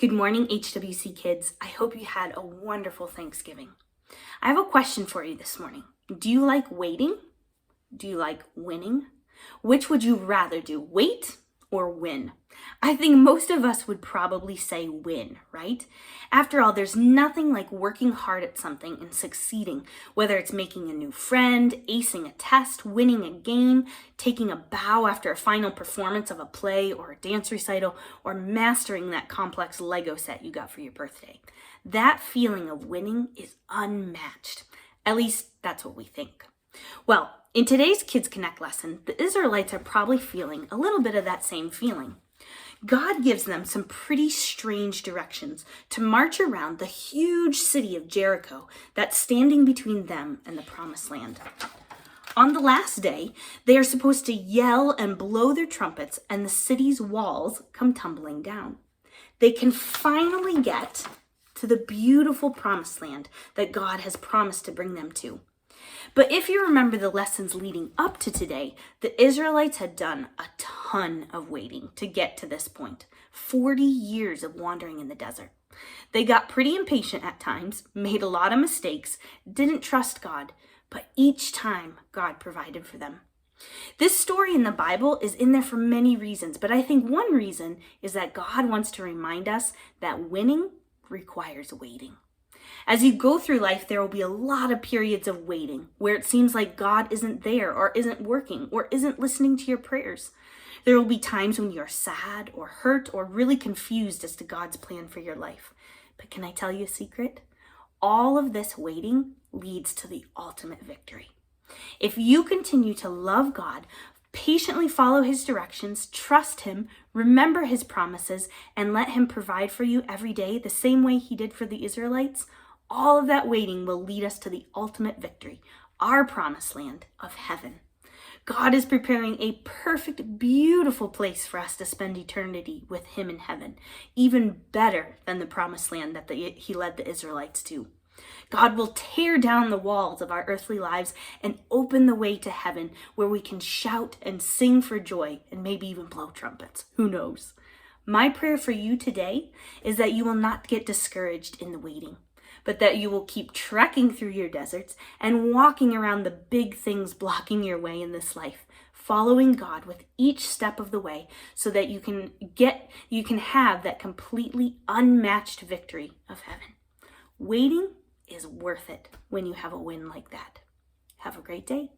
Good morning, HWC kids. I hope you had a wonderful Thanksgiving. I have a question for you this morning. Do you like waiting? Do you like winning? Which would you rather do, wait or win? I think most of us would probably say win, right? After all, there's nothing like working hard at something and succeeding, whether it's making a new friend, acing a test, winning a game, taking a bow after a final performance of a play or a dance recital, or mastering that complex Lego set you got for your birthday. That feeling of winning is unmatched. At least that's what we think. Well, in today's Kids Connect lesson, the Israelites are probably feeling a little bit of that same feeling. God gives them some pretty strange directions to march around the huge city of Jericho that's standing between them and the promised land. On the last day, they are supposed to yell and blow their trumpets, and the city's walls come tumbling down. They can finally get to the beautiful promised land that God has promised to bring them to. But if you remember the lessons leading up to today, the Israelites had done a ton of waiting to get to this point. 40 years of wandering in the desert. They got pretty impatient at times, made a lot of mistakes, didn't trust God, but each time God provided for them. This story in the Bible is in there for many reasons, but I think one reason is that God wants to remind us that winning requires waiting. As you go through life, there will be a lot of periods of waiting where it seems like God isn't there or isn't working or isn't listening to your prayers. There will be times when you're sad or hurt or really confused as to God's plan for your life. But can I tell you a secret? All of this waiting leads to the ultimate victory. If you continue to love God, patiently follow his directions, trust him, remember his promises, and let him provide for you every day the same way he did for the Israelites, all of that waiting will lead us to the ultimate victory, our promised land of heaven. God is preparing a perfect, beautiful place for us to spend eternity with him in heaven, even better than the promised land that he led the Israelites to. God will tear down the walls of our earthly lives and open the way to heaven where we can shout and sing for joy and maybe even blow trumpets. Who knows? My prayer for you today is that you will not get discouraged in the waiting, but that you will keep trekking through your deserts and walking around the big things blocking your way in this life, following God with each step of the way so that you can have that completely unmatched victory of heaven. Waiting is worth it when you have a win like that. Have a great day.